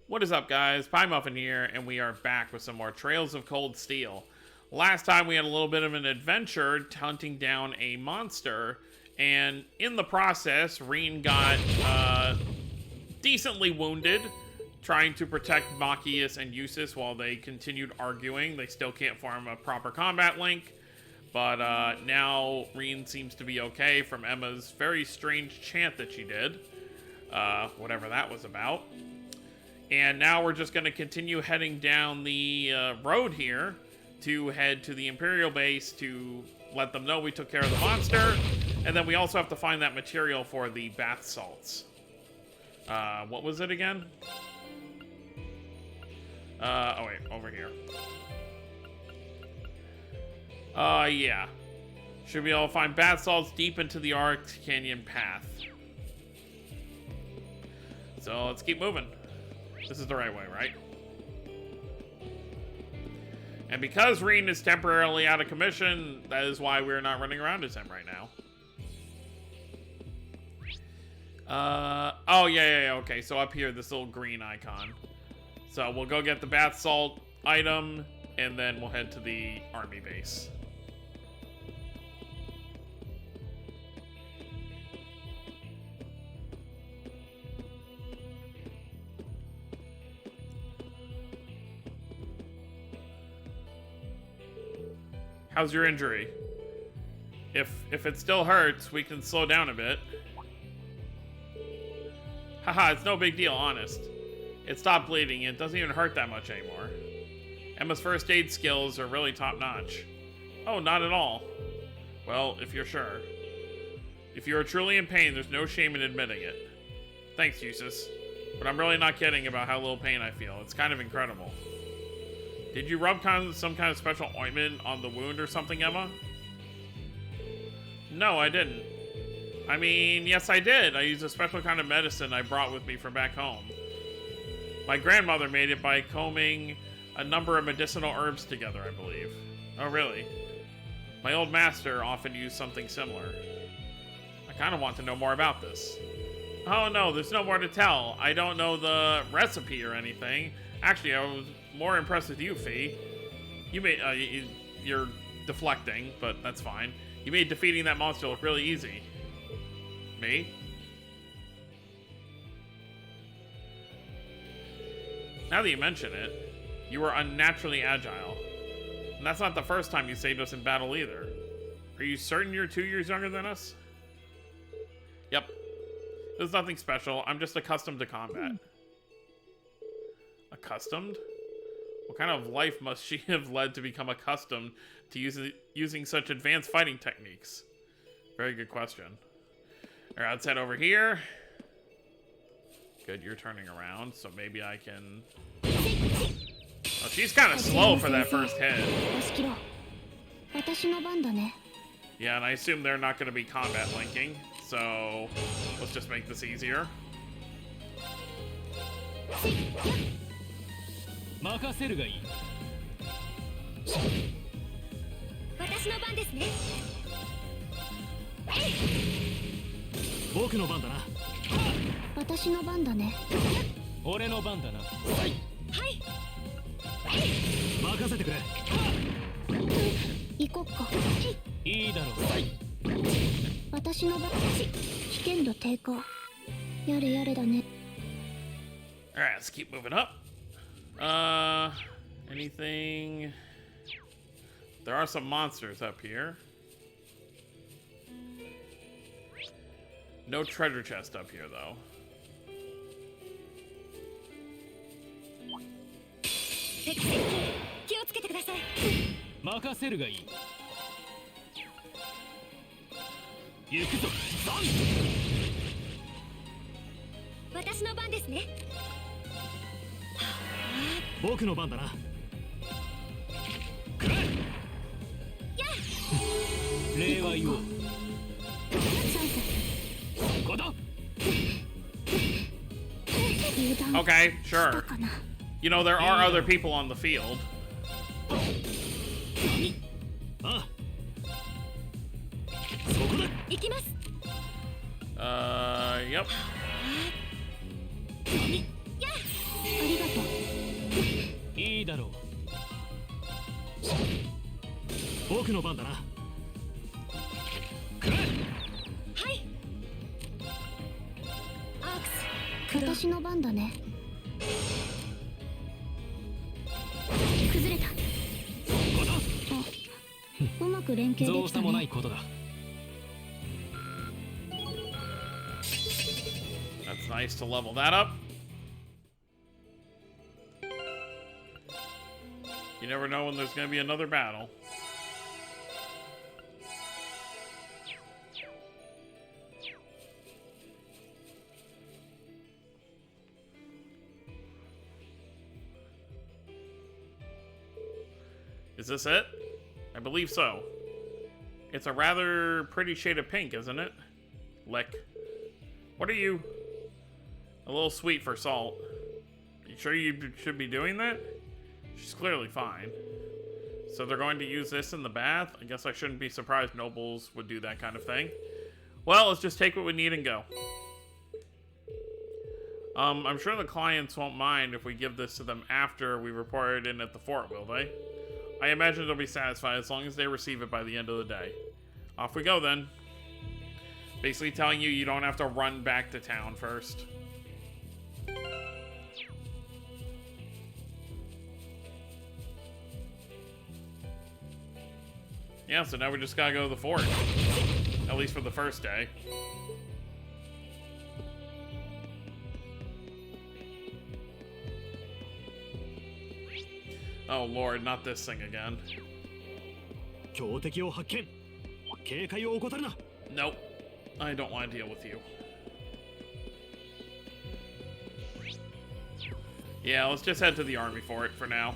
What is up, guys? Pie Muffin here, and we are back with some more Trails of Cold Steel. Last time we had a little bit of an adventure hunting down a monster, and in the process, Reen got decently wounded trying to protect Machias and Eustace while they continued arguing. They still can't form a proper combat link, but now Reen seems to be okay from Emma's very strange chant that she did, whatever that was about. And now we're just going to continue heading down the road here to head to the Imperial base to let them know we took care of the monster. And then we also have to find that material for the bath salts. What was it again? Oh wait, over here. Yeah. Should be able to find bath salts deep into the Arc Canyon path. So let's keep moving. This is the right way, right? And because Reen is temporarily out of commission, that is why we're not running around as him right now. Oh, yeah, okay. So up here, this little green icon. So we'll go get the bath salt item, and then we'll head to the army base. How's your injury? If it still hurts, we can slow down a bit. Haha, it's no big deal, honest. It stopped bleeding, and it doesn't even hurt that much anymore. Emma's first aid skills are really top-notch. Oh, not at all. Well, if you're sure. If you are truly in pain, there's no shame in admitting it. Thanks, Eustace. But I'm really not kidding about how little pain I feel. It's kind of incredible. Did you rub some kind of special ointment on the wound or something, Emma? No, I didn't. I mean, yes, I did. I used a special kind of medicine I brought with me from back home. My grandmother made it by combing a number of medicinal herbs together, I believe. Oh, really? My old master often used something similar. I kind of want to know more about this. Oh, no, there's no more to tell. I don't know the recipe or anything. Actually, I was more impressed with you, Fee. You made, you're deflecting, but that's fine. You made defeating that monster look really easy. Me? Now that you mention it, you were unnaturally agile. And that's not the first time you saved us in battle either. Are you certain you're 2 years younger than us? Yep. There's nothing special. I'm just accustomed to combat. Accustomed? What kind of life must she have led to become accustomed to using such advanced fighting techniques? Very good question. Alright, let's head over here. Good, you're turning around, so maybe I can... Oh, she's kind of slow for that first hit. Yeah, and I assume they're not going to be combat linking, so let's just make this easier. Alright, let's keep moving up. Anything? There are some monsters up here. No treasure chest up here, though. Okay, sure. You know, there are other people on the field. Yep. 僕の番だな。くらえ。はい。アークス、私の番だね。崩れた。うまく連携できたね。もないことだ。That's nice to level that up. You never know when there's going to be another battle. Is this it? I believe so. It's a rather pretty shade of pink, isn't it? Lick. What are you? A little sweet for Salt. You sure you should be doing that? She's clearly fine. So they're going to use this in the bath? I guess I shouldn't be surprised nobles would do that kind of thing. Well, let's just take what we need and go. I'm sure the clients won't mind if we give this to them after we report it in at the fort, will they? I imagine they'll be satisfied as long as they receive it by the end of the day. Off we go then. Basically telling you don't have to run back to town first. Yeah, so now we just gotta go to the fort. At least for the first day. Oh lord, not this thing again. Nope. I don't want to deal with you. Yeah, let's just head to the army fort for now.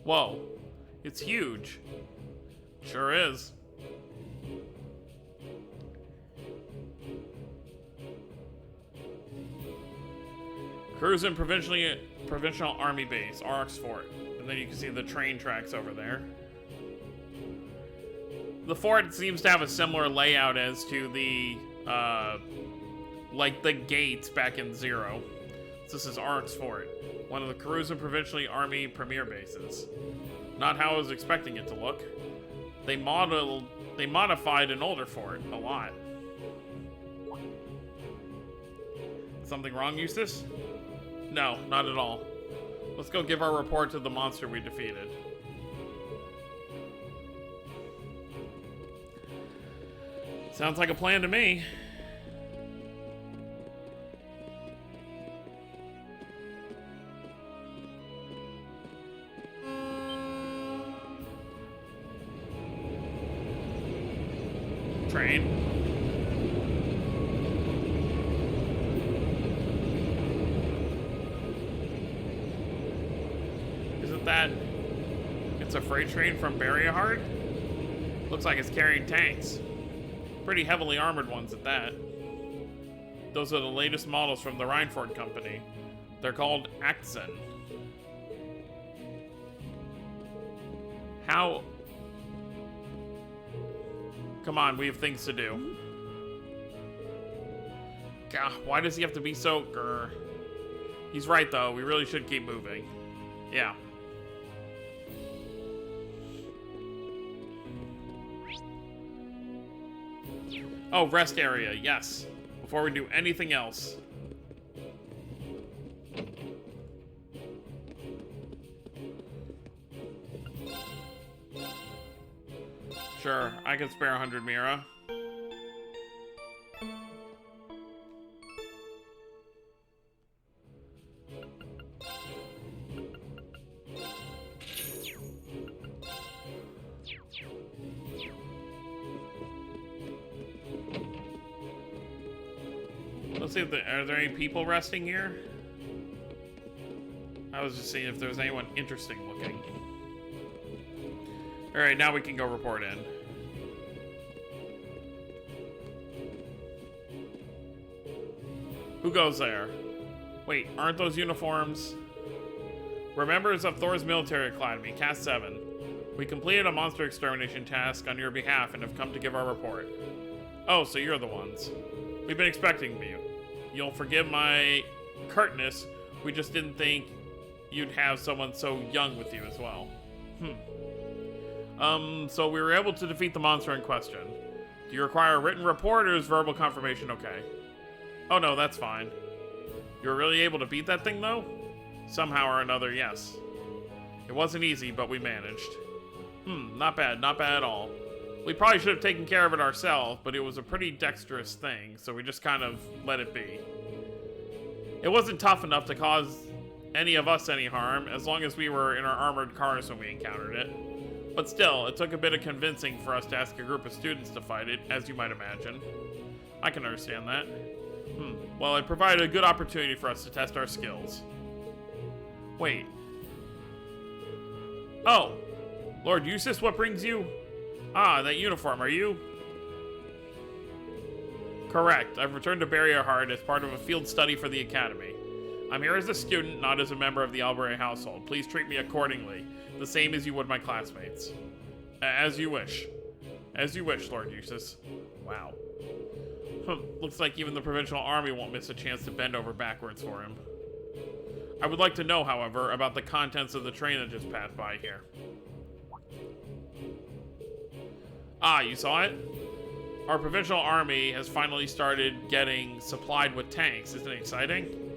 Whoa. It's huge. Sure is. Cruising Provincial Army Base, Aurochs Fort. And then you can see the train tracks over there. The fort seems to have a similar layout as to the, like the gates back in Zero. So this is Aurochs Fort, one of the Cruising Provincial Army premier bases. Not how I was expecting it to look. They modified an older fort a lot. Something wrong, Eustace? No, not at all. Let's go give our report to the monster we defeated. Sounds like a plan to me. Train. Isn't that... It's a freight train from Barrierheart? Looks like it's carrying tanks. Pretty heavily armored ones at that. Those are the latest models from the Reinford Company. They're called Akzen. How... Come on, we have things to do. God, why does he have to be so... Grr. He's right, though. We really should keep moving. Yeah. Oh, rest area, yes. Before we do anything else. Sure, I can spare 100 Mira. Let's see if are there any people resting here? I was just seeing if there's anyone interesting looking. Alright, now we can go report in. Who goes there? Wait, aren't those uniforms? We're members of Thor's Military Academy, Cast 7. We completed a monster extermination task on your behalf and have come to give our report. Oh, so you're the ones. We've been expecting you. You'll forgive my curtness. We just didn't think you'd have someone so young with you as well. So we were able to defeat the monster in question. Do you require a written report or is verbal confirmation okay? Oh no, that's fine. You were really able to beat that thing though? Somehow or another, yes. It wasn't easy, but we managed. Not bad at all. We probably should have taken care of it ourselves, but it was a pretty dexterous thing, so we just kind of let it be. It wasn't tough enough to cause any of us any harm, as long as we were in our armored cars when we encountered it. But still, it took a bit of convincing for us to ask a group of students to fight it, as you might imagine. I can understand that. Well, it provided a good opportunity for us to test our skills. Wait. Oh! Lord Eustace, what brings you? Ah, that uniform, are you? Correct. I've returned to Barrierheart as part of a field study for the Academy. I'm here as a student, not as a member of the Albury household. Please treat me accordingly, the same as you would my classmates. As you wish. As you wish, Lord Eustace. Wow. Looks like even the Provincial Army won't miss a chance to bend over backwards for him. I would like to know, however, about the contents of the train that just passed by here. Ah, you saw it? Our Provincial Army has finally started getting supplied with tanks. Isn't it exciting?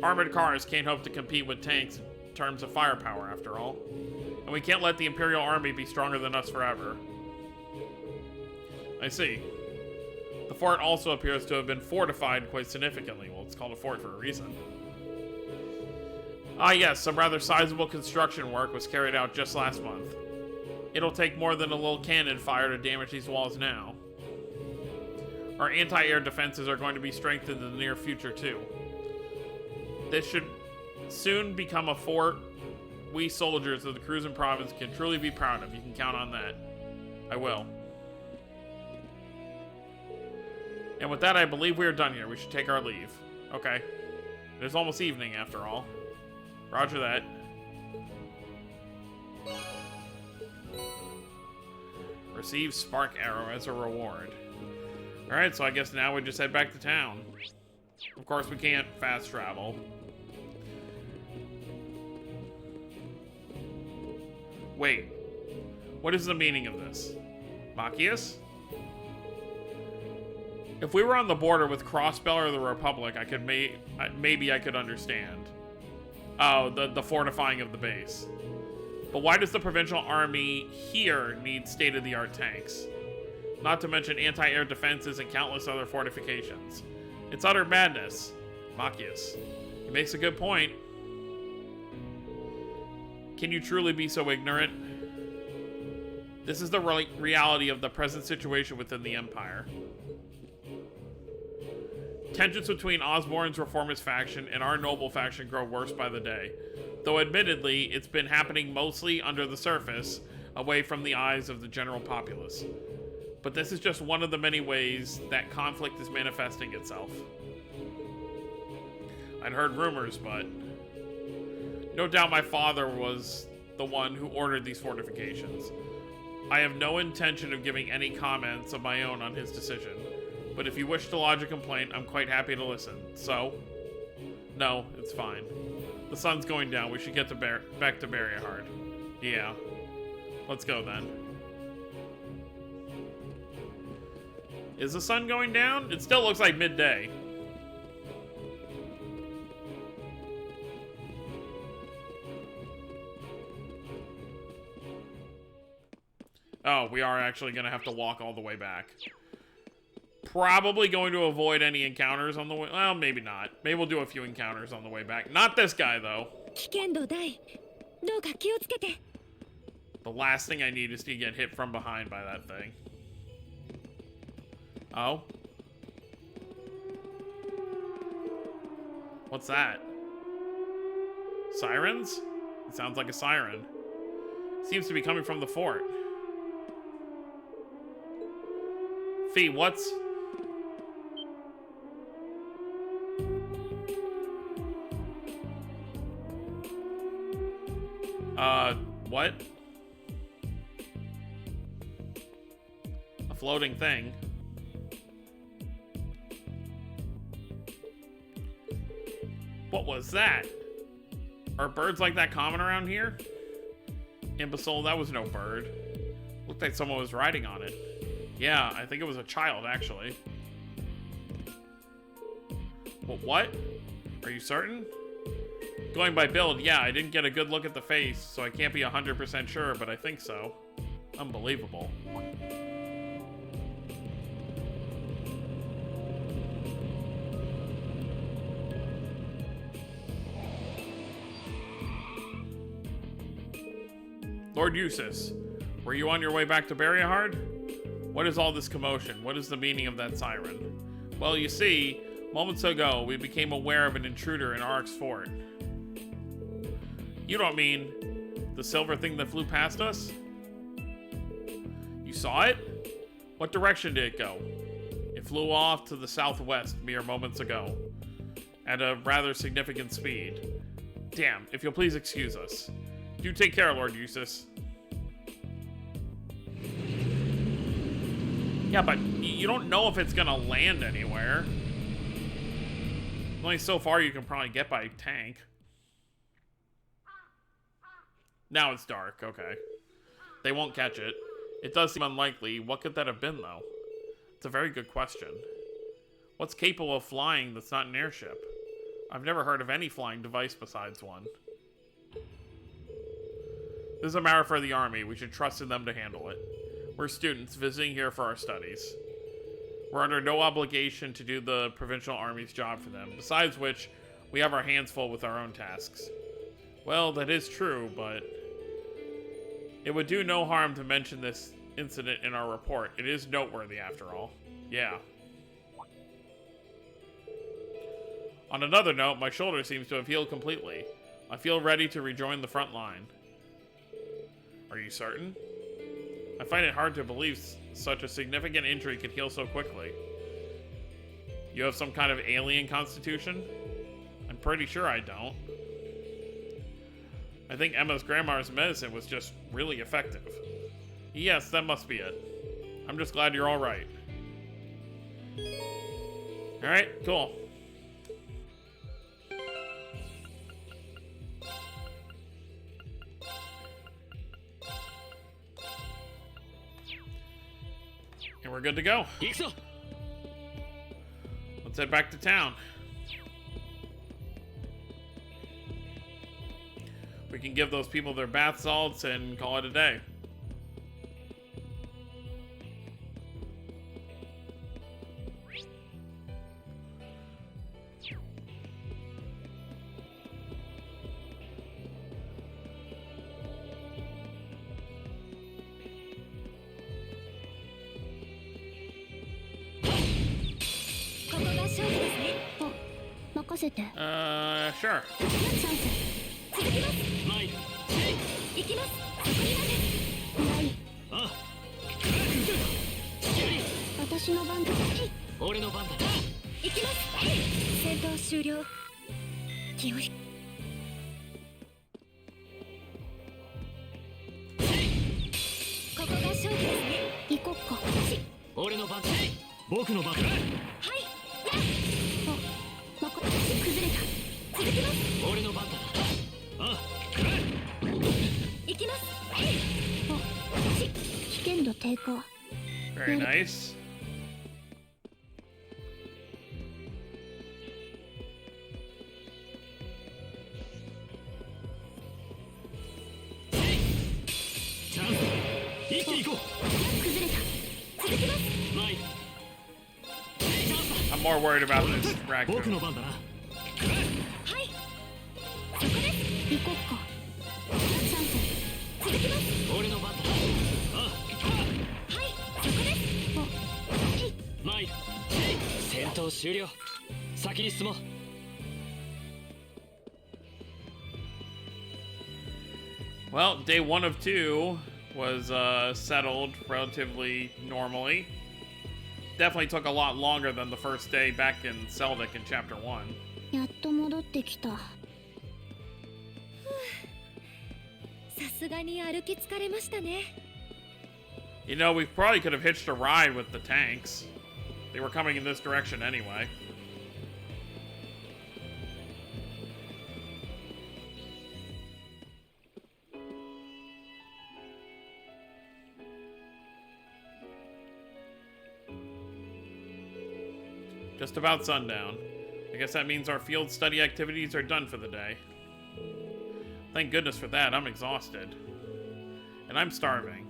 Armored cars can't hope to compete with tanks in terms of firepower, after all. And we can't let the Imperial Army be stronger than us forever. I see. The fort also appears to have been fortified quite significantly. Well, it's called a fort for a reason. Ah yes, some rather sizable construction work was carried out just last month. It'll take more than a little cannon fire to damage these walls now. Our anti-air defenses are going to be strengthened in the near future too. This should soon become a fort we soldiers of the Cruisin' Province can truly be proud of. You can count on that. I will. And with that, I believe we are done here. We should take our leave. Okay. It is almost evening after all. Roger that. Receive Spark Arrow as a reward. Alright, so I guess now we just head back to town. Of course, we can't fast travel. Wait. What is the meaning of this? Machias? If we were on the border with Crossbell or the Republic, I could maybe I could understand. Oh, the fortifying of the base. But why does the Provincial Army here need state-of-the-art tanks? Not to mention anti-air defenses and countless other fortifications. It's utter madness. Machias. He makes a good point. Can you truly be so ignorant? This is the reality of the present situation within the Empire. Tensions between Osborne's reformist faction and our noble faction grow worse by the day. Though admittedly, it's been happening mostly under the surface, away from the eyes of the general populace. But this is just one of the many ways that conflict is manifesting itself. I'd heard rumors, but no doubt my father was the one who ordered these fortifications. I have no intention of giving any comments of my own on his decision, but if you wish to lodge a complaint, I'm quite happy to listen. So? No, it's fine. The sun's going down. We should get to back to Barrierheart. Yeah. Let's go then. Is the sun going down? It still looks like midday. Oh, we are actually going to have to walk all the way back. Probably going to avoid any encounters on the way. Well, maybe not. Maybe we'll do a few encounters on the way back. Not this guy, though. The last thing I need is to get hit from behind by that thing. Oh? What's that? Sirens? It sounds like a siren. Seems to be coming from the fort. Fee, what's... what? A floating thing. What was that? Are birds like that common around here? Imbecile, that was no bird. Looked like someone was riding on it. Yeah, I think it was a child, actually. Well, what? Are you certain? Going by build, yeah, I didn't get a good look at the face, so I can't be 100% sure, but I think so. Unbelievable. Lord Eustace, were you on your way back to Barrihard? What is all this commotion? What is the meaning of that siren? Well, you see, moments ago, we became aware of an intruder in Arx Fort. You don't mean the silver thing that flew past us? You saw it? What direction did it go? It flew off to the southwest mere moments ago, at a rather significant speed. Damn, if you'll please excuse us. Do take care, Lord Eustace. Yeah, but you don't know if it's gonna land anywhere. Only so far you can probably get by tank. Now it's dark, okay. They won't catch it. It does seem unlikely. What could that have been, though? It's a very good question. What's capable of flying that's not an airship? I've never heard of any flying device besides one. This is a matter for the army. We should trust in them to handle it. We're students visiting here for our studies. We're under no obligation to do the provincial army's job for them, besides which, we have our hands full with our own tasks. Well, that is true, but it would do no harm to mention this incident in our report. It is noteworthy, after all. Yeah. On another note, my shoulder seems to have healed completely. I feel ready to rejoin the front line. Are you certain? I find it hard to believe such a significant injury could heal so quickly. You have some kind of alien constitution? I'm pretty sure I don't. I think Emma's grandma's medicine was just really effective. Yes, that must be it. I'm just glad you're all right. All right, cool. And we're good to go. Let's head back to town. We can give those people their bath salts and call it a day. Sure. 続きます。前行きます。そこにまで。はい。あ私の番だ。俺の番だ。行きます。戦闘終了。気を引ここが勝負ですね。行こっか。俺の番だ。僕の番だ。はい。あ、崩れた。続きます。俺の番だ。あ行きます。危険度低下。 Very nice. I'm more worried about this raccoon. 僕の番だな。はい。そこです。行こっか。チャンス。続きます。俺の番だ。はい。そこです。マイル。戦闘終了。先に進もう。Well, day 1 of 2 was settled relatively normally. Definitely took a lot longer than the first day back in Seldic in Chapter 1. やっと戻ってきた。さすがに歩き疲れましたね。You know, we probably could have hitched a ride with the tanks. They were coming in this direction anyway. Just about sundown. I guess that means our field study activities are done for the day. Thank goodness for that. I'm exhausted. And I'm starving.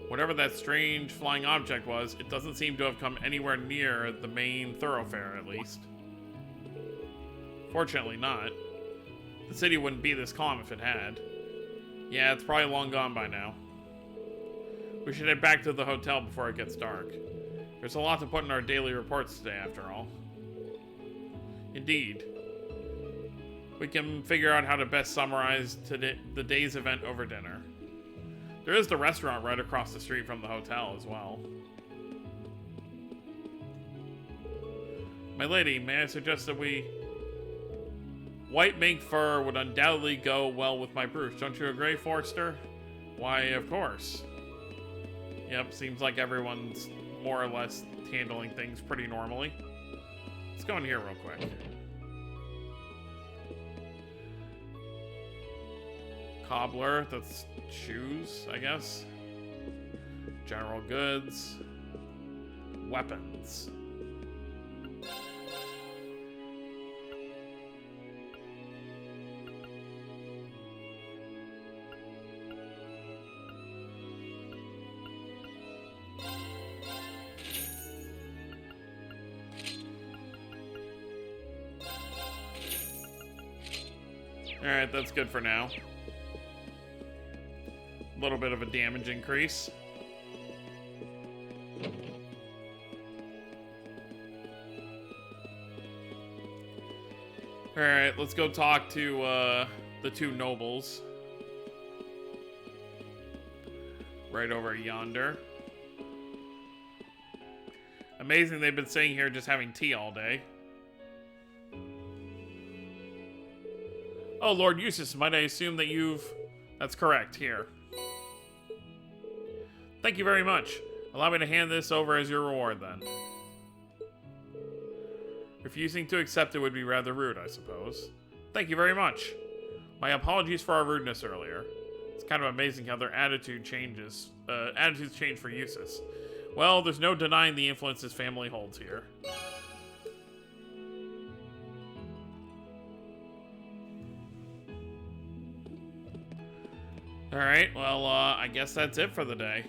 Whatever that strange flying object was, it doesn't seem to have come anywhere near the main thoroughfare, at least. Fortunately not. The city wouldn't be this calm if it had. Yeah, it's probably long gone by now. We should head back to the hotel before it gets dark. There's a lot to put in our daily reports today, after all. Indeed. We can figure out how to best summarize the day's event over dinner. There is the restaurant right across the street from the hotel as well. My lady, may I suggest that we... White mink fur would undoubtedly go well with my brooch. Don't you agree, Forster? Why, of course. Yep, seems like everyone's more or less handling things pretty normally. Let's go in here real quick. Cobbler, that's shoes, I guess. General goods. Weapons. Alright, that's good for now. A little bit of a damage increase. Alright, let's go talk to the two nobles. Right over yonder. Amazing they've been sitting here just having tea all day. Oh, Lord Eustace, might I assume that you've... That's correct, here. Thank you very much. Allow me to hand this over as your reward, then. Refusing to accept it would be rather rude, I suppose. Thank you very much. My apologies for our rudeness earlier. It's kind of amazing how their attitudes change for Eustace. Well, there's no denying the influence his family holds here. Alright, well, I guess that's it for the day.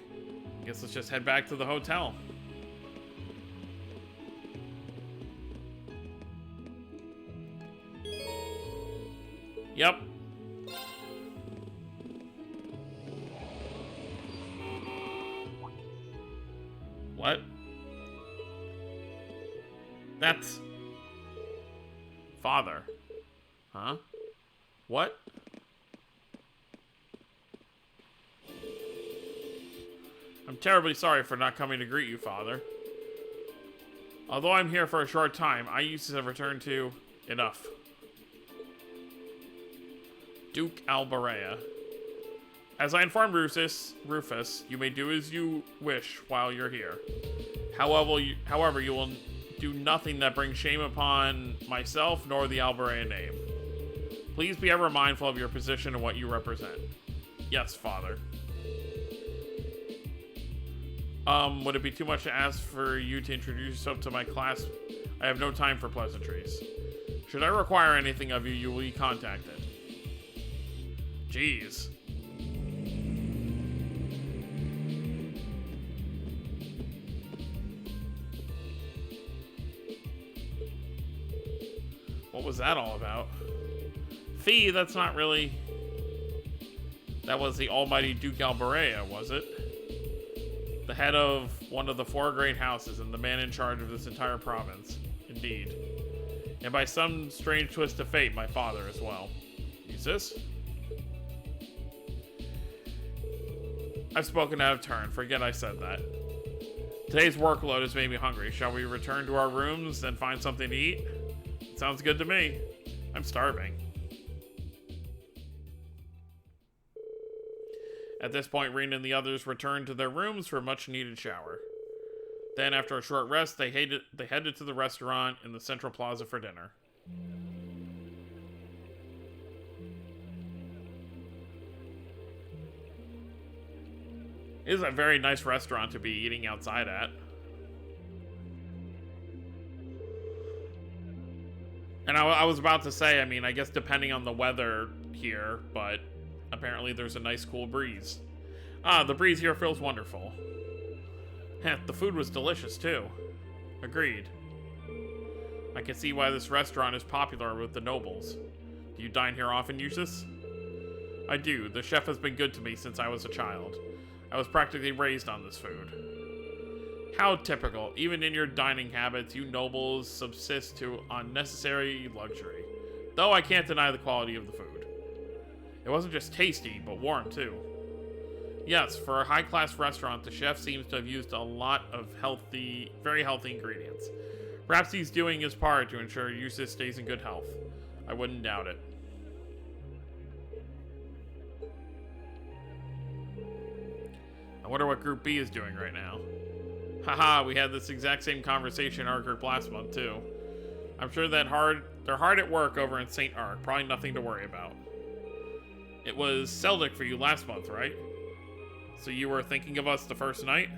I guess let's just head back to the hotel. Yep. What? That's... Father. Huh? What? I'm terribly sorry for not coming to greet you, Father. Although I'm here for a short time, I used to have returned to... Enough. Duke Albarea. As I informed Rufus, you may do as you wish while you're here. However, you will do nothing that brings shame upon myself nor the Albarea name. Please be ever mindful of your position and what you represent. Yes, Father. Would it be too much to ask for you to introduce yourself to my class? I have no time for pleasantries. Should I require anything of you, you will be contacted. Jeez. What was that all about? Fee, that's not really... That was the almighty Duke Albarea, was it? The head of one of the 4 great houses and the man in charge of this entire province. Indeed. And by some strange twist of fate, my father as well. Eustace? I've spoken out of turn. Forget I said that. Today's workload has made me hungry. Shall we return to our rooms and find something to eat? Sounds good to me. I'm starving. At this point, Rena and the others returned to their rooms for a much-needed shower. Then, after a short rest, they headed to the restaurant in the Central Plaza for dinner. It is a very nice restaurant to be eating outside at. And I was about to say, I mean, I guess depending on the weather here, but apparently there's a nice cool breeze. Ah, the breeze here feels wonderful. Heh, the food was delicious too. Agreed. I can see why this restaurant is popular with the nobles. Do you dine here often, Eustace? I do. The chef has been good to me since I was a child. I was practically raised on this food. How typical. Even in your dining habits, you nobles subsist on necessary luxury. Though I can't deny the quality of the food. It wasn't just tasty, but warm too. Yes, for a high-class restaurant, the chef seems to have used a lot of very healthy ingredients. Perhaps he's doing his part to ensure Eustace stays in good health. I wouldn't doubt it. I wonder what Group B is doing right now. Haha, we had this exact same conversation in our group last month, too. I'm sure they're hard at work over in St. Ark. Probably nothing to worry about. It was Celtic for you last month, right? So you were thinking of us the first night?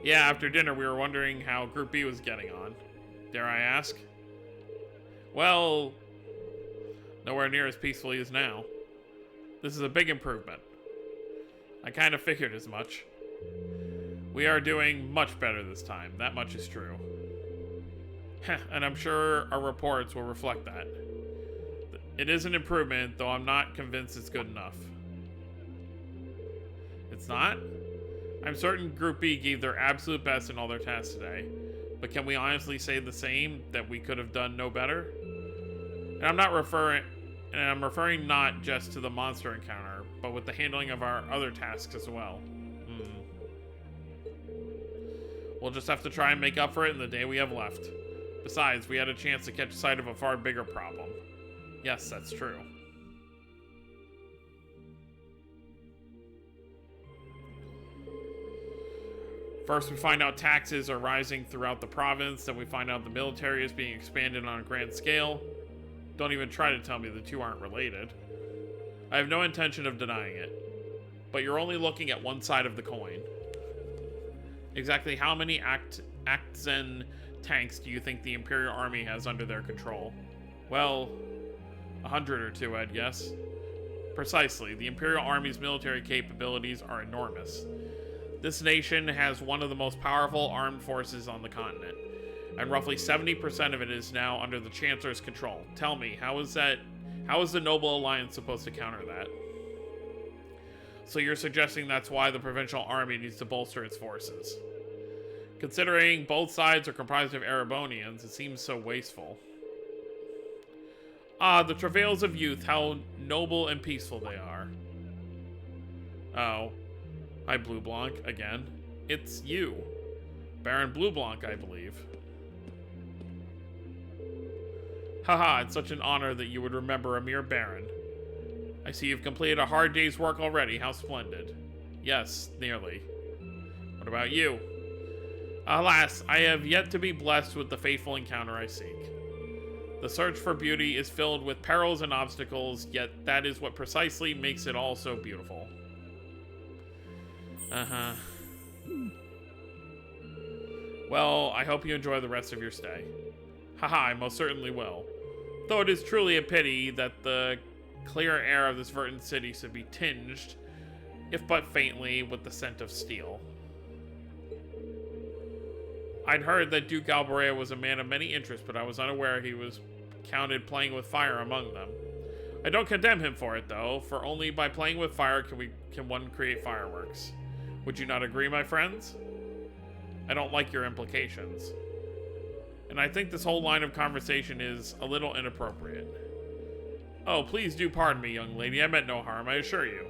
Yeah, after dinner we were wondering how Group B was getting on. Dare I ask? Well, nowhere near as peacefully as now. This is a big improvement. I kind of figured as much. We are doing much better this time, that much is true. And I'm sure our reports will reflect that. It is an improvement, though I'm not convinced it's good enough. It's not? I'm certain Group B gave their absolute best in all their tasks today, but can we honestly say the same, that we could have done no better? And I'm referring not just to the monster encounter, but with the handling of our other tasks as well. We'll just have to try and make up for it in the day we have left. Besides, we had a chance to catch sight of a far bigger problem. Yes, that's true. First, we find out taxes are rising throughout the province, then we find out the military is being expanded on a grand scale. Don't even try to tell me the two aren't related. I have no intention of denying it, but you're only looking at one side of the coin. Exactly how many Aktzen tanks do you think the Imperial Army has under their control? Well, 100 or two, I'd guess. Precisely, the Imperial Army's military capabilities are enormous. This nation has one of the most powerful armed forces on the continent, and roughly 70% of it is now under the Chancellor's control. Tell me, how is the Noble Alliance supposed to counter that? So you're suggesting that's why the Provincial Army needs to bolster its forces. Considering both sides are comprised of Erebonians, it seems so wasteful. Ah, the travails of youth, how noble and peaceful they are. Oh. Hi, Blue Blanc, again. It's you. Baron Blue Blanc, I believe. Haha, it's such an honor that you would remember a mere Baron. I see you've completed a hard day's work already, how splendid. Yes, nearly. What about you? Alas, I have yet to be blessed with the fateful encounter I seek. The search for beauty is filled with perils and obstacles, yet that is what precisely makes it all so beautiful. Uh-huh. Well, I hope you enjoy the rest of your stay. Haha, I most certainly will. Though it is truly a pity that the clear air of this verdant city should be tinged, if but faintly, with the scent of steel. I'd heard that Duke Alborea was a man of many interests, but I was unaware he was counted playing with fire among them. I don't condemn him for it, though, for only by playing with fire can one create fireworks. Would you not agree, my friends? I don't like your implications. And I think this whole line of conversation is a little inappropriate. Oh, please do pardon me, young lady. I meant no harm, I assure you.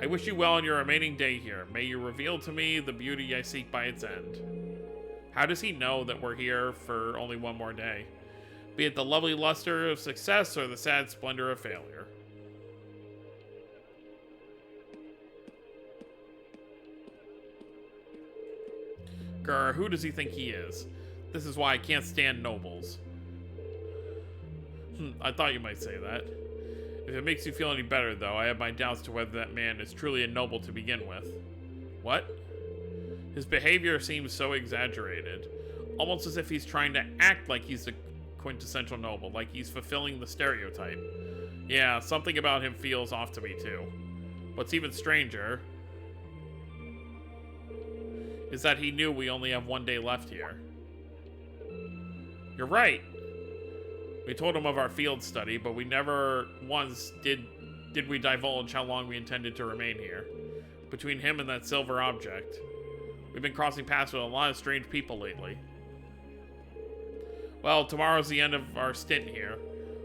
I wish you well in your remaining day here. May you reveal to me the beauty I seek by its end. How does he know that we're here for only one more day? Be it the lovely luster of success or the sad splendor of failure. Grr, who does he think he is? This is why I can't stand nobles. I thought you might say that. If it makes you feel any better, though, I have my doubts to whether that man is truly a noble to begin with. What? His behavior seems so exaggerated. Almost as if he's trying to act like he's the quintessential noble, like he's fulfilling the stereotype. Yeah, something about him feels off to me, too. What's even stranger is that he knew we only have one day left here. You're right. We told him of our field study, but we never once did we divulge how long we intended to remain here. Between him and that silver object, we've been crossing paths with a lot of strange people lately. Well, tomorrow's the end of our stint here.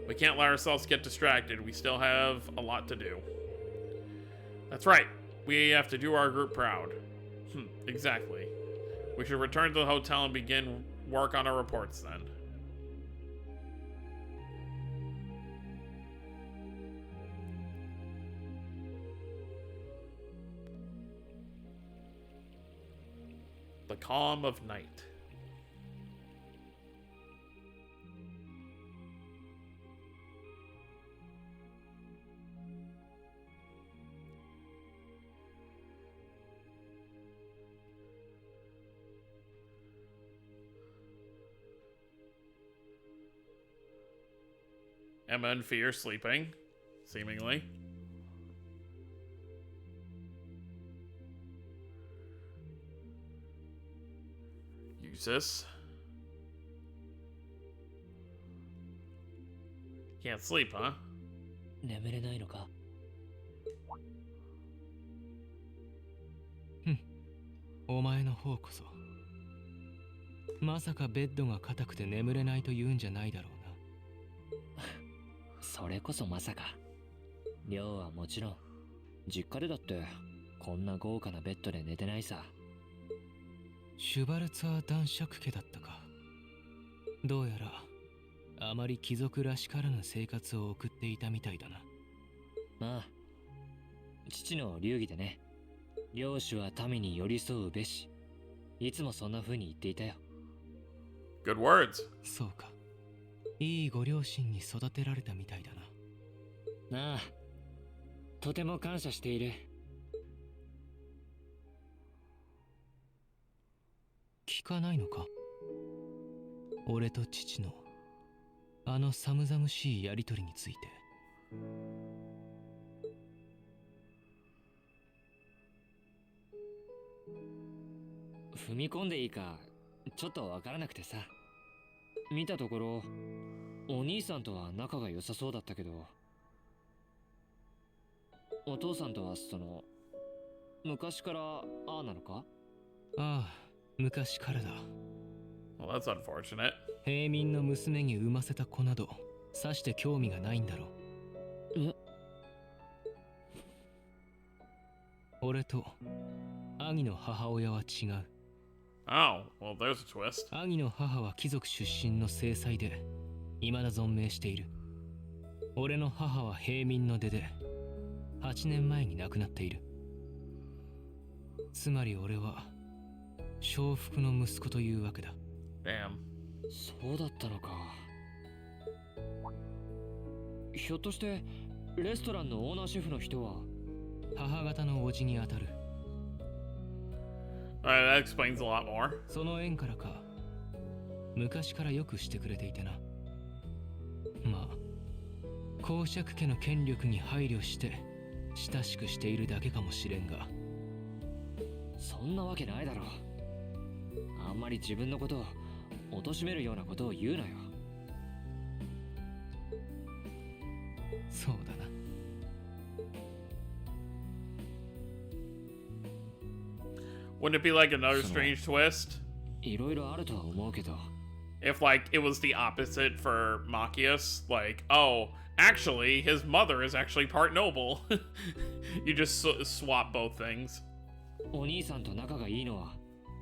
We can't let ourselves get distracted. We still have a lot to do. That's right. We have to do our group proud. Exactly. We should return to the hotel and begin work on our reports then. The calm of night. Emma and Fear sleeping, seemingly. Eustace. Can't sleep, huh? 眠れないのか。お前の方こそ。まさかベッドが硬くて眠れないと言うんじゃないだろうな。それこそまさか。寮はもちろん、実家でだってこんな豪華なベッドで寝てないさ。シュバルツァー男爵家だったか。どうやらあまり貴族らしからぬ生活を送っていたみたいだな。まあ、父の流儀でね。領主は民に寄り添うべし。いつもそんな風に言っていたよ。Good words. そうか。いいご両親に育てられたみたいだな。なあ、とても感謝している。聞かないのか？俺と父のあの寒々しいやりとりについて。踏み込んでいいかちょっとわからなくてさ。見たところお兄さんとは仲が良さそうだったけど、お父さんとは昔からああなのか？ああ、昔からだ。Well, that's unfortunate. 平民の娘に産ませた子などさして興味がないんだろう。俺とアギの母親は違う。Oh, well, there's a twist. アギの母は貴族出身の正妻で未だ存命している。俺の母は平民の出で8年前に亡くなっている。つまり俺は娼婦の息子というわけだ。Damn. そうだったのか。ひょっとしてレストランのオーナーシェフの人は母方の叔父にあたる。That explains a lot more. その縁からか、昔からよくしてくれていてな。まあ、公爵家の権力に配慮して親しくしているだけかもしれんが。そんなわけないだろう。あんまり自分のことを貶めるようなことを言うなよ。そうだな。Wouldn't it be like another strange twist? いろいろあるとは思うけど。If, like, it was the opposite for Machias, like, oh, actually, his mother is actually part noble. You just swap both things. お兄さんと仲がいいのは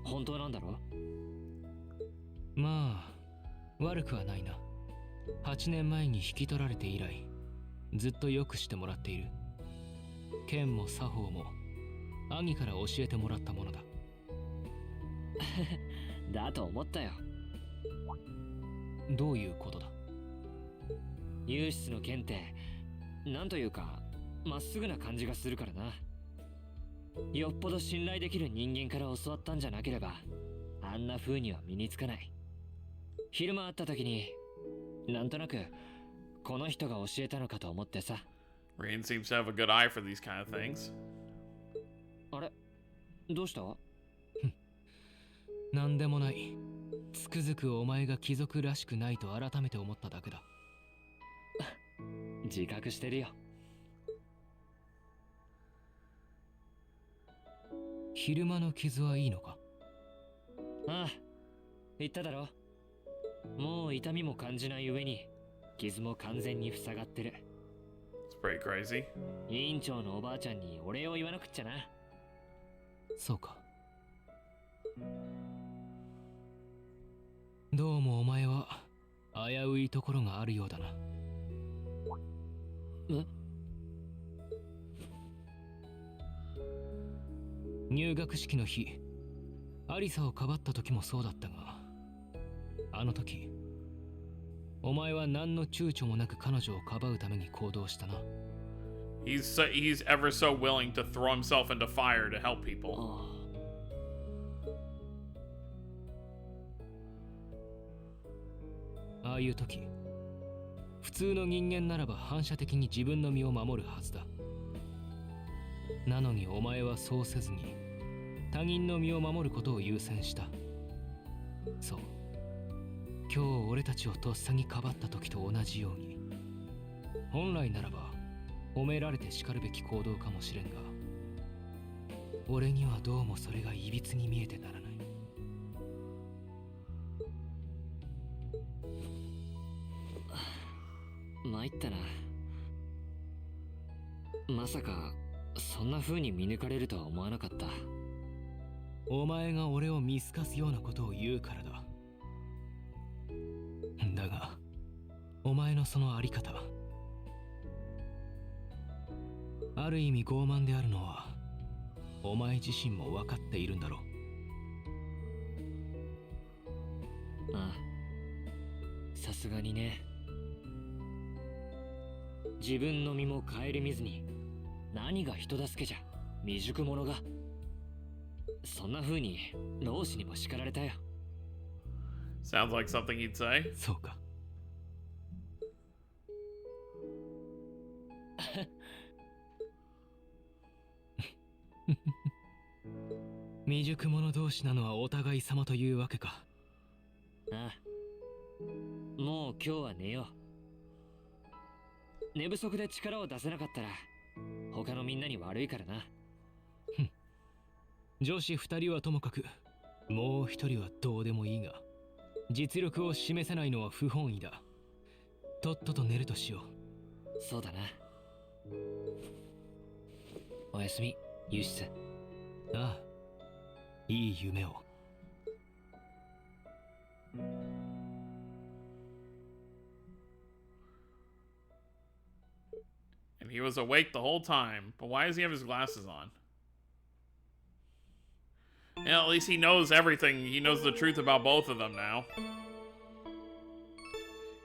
本当なんだろ？まあ、悪くはないな。8年前に引き取られて以来、ずっとよくしてもらっている。剣も作法も、兄から教えてもらったものだ。だと思ったよ。どういうことだ？ユーシスの剣ってなんというかまっすぐな感じがするからな。よっぽど信頼できる人間から教わったんじゃなければあんな風には身につかない。昼間会った時になんとなくこの人が教えたのかと思ってさ。 Rain seems to have a good eye for these kind of things. あれどうした？なんでもない。つくづくお前が貴族らしくないと改めて思っただけだ。自覚してるよ。昼間の傷はいいのか？ああ、言っただろ。もう痛みも感じない上に傷も完全に塞がってる。 It's pretty crazy. 委員長のおばあちゃんにお礼を言わなくっちゃな。そうか。どうもお前は危ういところがあるようだな。え？入学式の日、アリサをかばった時もそうだったが、あの時お前は何の躊躇もなく彼女をかばうために行動したな。He's ever so willing to throw himself into fire to help people. ああいう時、普通の人間ならば反射的に自分の身を守るはずだ。なのにお前はそうせずに他人の身を守ることを優先した。そう、今日俺たちをとっさにかばった時と同じように、本来ならば褒められて叱るべき行動かもしれんが、俺にはどうもそれがいびつに見えてならない。参ったな。まさかそんな風に見抜かれるとは思わなかった。お前が俺を見透かすようなことを言うからだ。だがお前のそのあり方、ある意味傲慢であるのはお前自身も分かっているんだろう。ああ、さすがにね。自分の身も顧みずに何が人助けじゃ、未熟者が。そんな風に老子にも叱られたよ。 Sounds like something he'd say. そうか。未熟者同士なのはお互い様というわけか。ああ、もう今日は寝よう。寝不足で力を出せなかったら他のみんなに悪いからな。女子二人はともかく、もう一人はどうでもいいが、実力を示せないのは不本意だ。とっとと寝るとしよう。そうだな。おやすみ、ユシス。ああ、いい夢を。And he was awake the whole time, but why does he have his glasses on? And at least he knows everything. He knows the truth about both of them now.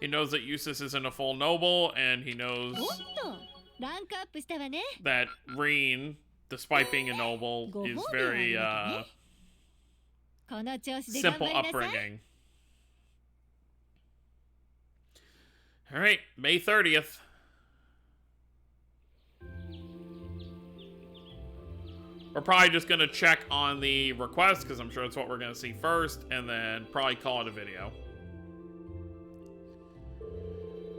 He knows that Eustace isn't a full noble, and he knows おっと、ランクアップしたわね。 that Reen, despite being a noble, is very この調子で頑 simple 張りなさい。 upbringing. All right, May 30th. We're probably just going to check on the request, because I'm sure it's what we're going to see first, and then probably call it a video.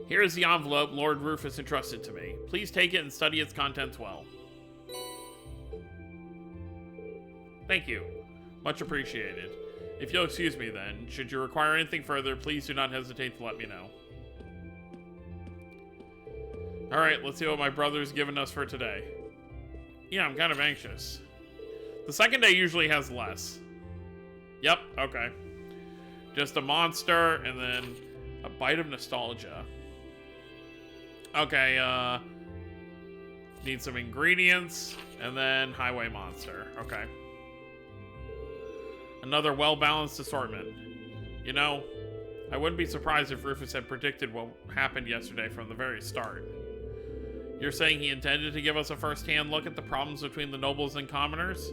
Here is the envelope Lord Rufus entrusted to me. Please take it and study its contents well. Thank you. Much appreciated. If you'll excuse me then, should you require anything further, please do not hesitate to let me know. Alright, let's see what my brother's given us for today. Yeah, I'm kind of anxious. The second day usually has less. Yep, okay. Just a monster, and then a bite of nostalgia. Okay, need some ingredients, and then highway monster. Okay. Another well-balanced assortment. You know, I wouldn't be surprised if Rufus had predicted what happened yesterday from the very start. You're saying he intended to give us a first-hand look at the problems between the nobles and commoners?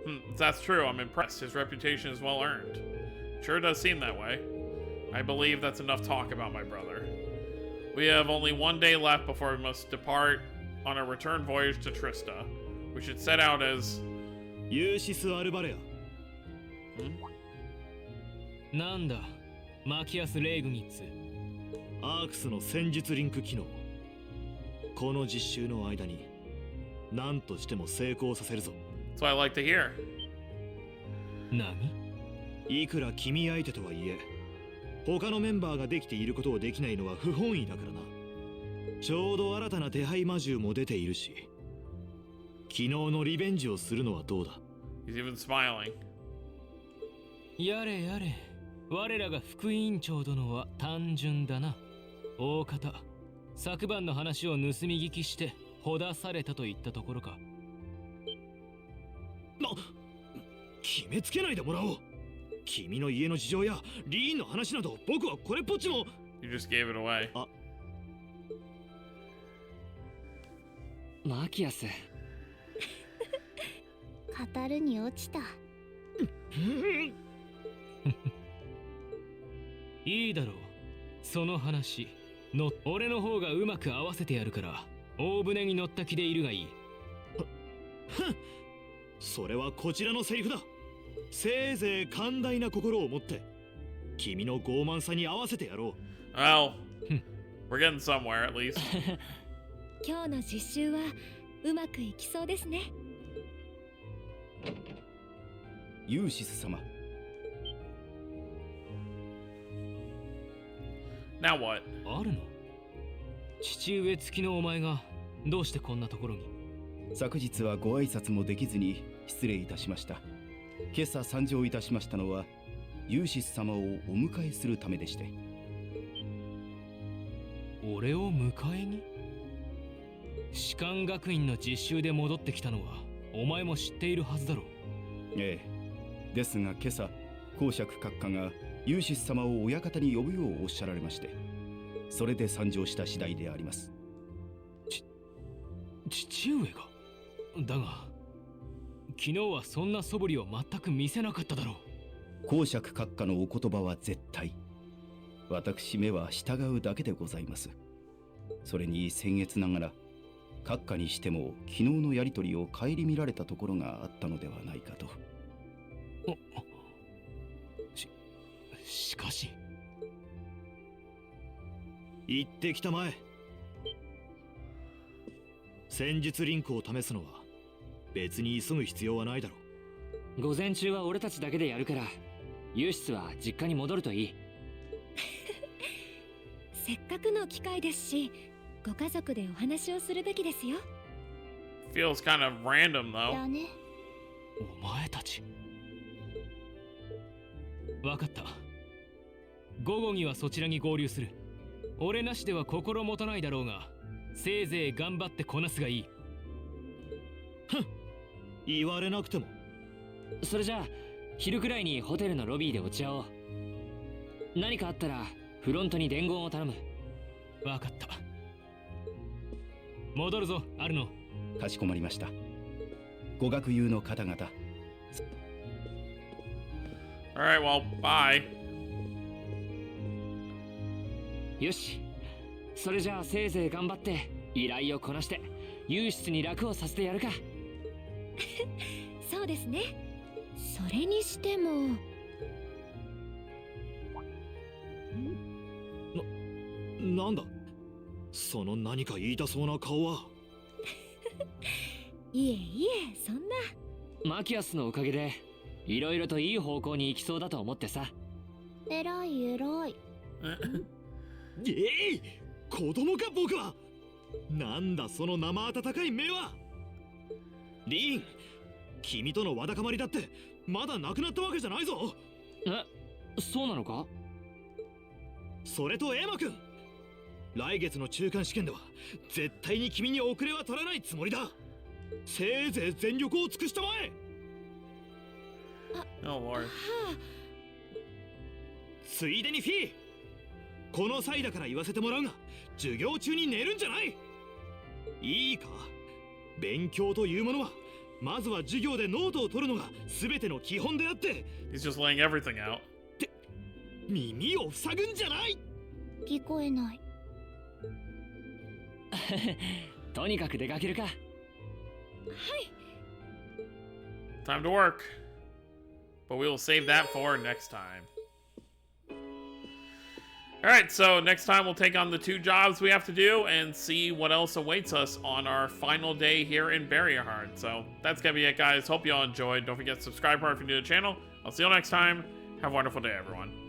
If that's true, I'm impressed. His reputation is well earned. Sure does seem that way. I believe that's enough talk about my brother. We have only one day left before we must depart on a return voyage to Trista. We should set out as... ユーシス・アルバレア。なんだ、マキアス・レイグニッツ。アークスの戦術リンク機能。この実習の間に何としても成功させるぞ。That's what I like to hear. 何？いくら君相手とはいえ、他のメンバーができていることをできないのは不本意だからな。ちょうど新たな手配魔獣も出ているし、昨日のリベンジをするのはどうだ？ He's even smiling. やれやれ、我らが副委員長殿は単純だな。大方、昨晩の話を盗み聞きしてほだされたといったところか。決めつけないでもらおう。君の家の事情やリーンの話など僕はこれっぽっちも。 You just gave it away. マキアス。語るに落ちた。いいだろう。その話の俺の方がうまく合わせてやるから大船に乗った気でいるがいい。それはこちらのセリフだ。せいぜい寛大な心を持って君の傲慢さに合わせてやろう。Well, we're getting somewhere at least. 今日の実習はうまくいきそうですね。ユーシス様。Now what? あるの？父上付きのお前がどうしてこんなところに？昨日はご挨拶もできずに失礼いたしました。今朝参上いたしましたのはユーシス様をお迎えするためでして。俺を迎えに？士官学院の実習で戻ってきたのはお前も知っているはずだろう。ええ。ですが今朝公爵閣下がユーシス様を親方に呼ぶようおっしゃられまして、それで参上した次第であります。父上が？だが昨日はそんな素振りを全く見せなかっただろう。公爵閣下のお言葉は絶対。私めは従うだけでございます。それに僭越ながら閣下にしても昨日のやりとりを顧みられたところがあったのではないかと。しかし行ってきたまえ。戦術リンクを試すのは別に急ぐ必要はないだろう。午前中は俺たちだけでやるからユーシスは実家に戻るといい。せっかくの機会ですし、ご家族でお話をするべきですよ。Feels kind of random though. だね。お前たち。わかった。午後にはそちらに合流する。俺なしでは心もとないだろうが、せいぜい頑張ってこなすがいい。ふん、言われなくても。それじゃあ昼くらいにホテルのロビーで落ち合おう。何かあったらフロントに伝言を頼む。わかった。戻るぞ、アルノ。かしこまりました。ご学友の方々。Alright, well, bye. よし。それじゃあせいぜい頑張って依頼をこなしてユーシスに楽をさせてやるか。そうですね。それにしてもなんだその何か言いたそうな顔は。いえいえ、そんな。マキアスのおかげでいろいろといい方向に行きそうだと思ってさ。えらいえらい。子供か僕は。なんだその生温かい目は。リン、君とのわだかまりだってまだなくなったわけじゃないぞ。え、そうなのか。それとエマ君、来月の中間試験では絶対に君に遅れは取らないつもりだ。せいぜい全力を尽くしたまえ。Oh lord. ついでにフィー、この際だから言わせてもらうが、授業中に寝るんじゃない。いいか、勉強というものはまずは授業でノートを取るのが全ての基本であって。 He's just laying everything out. 耳を塞ぐんじゃない。聞こえない。とにかく出かけるか。Time to work. But we will save that for next time. Alright, so next time we'll take on the 2 jobs we have to do and see what else awaits us on our final day here in Barrier Heart. So that's gonna be it, guys. Hope you all enjoyed. Don't forget to subscribe if you're new to the channel. I'll see you all next time. Have a wonderful day, everyone.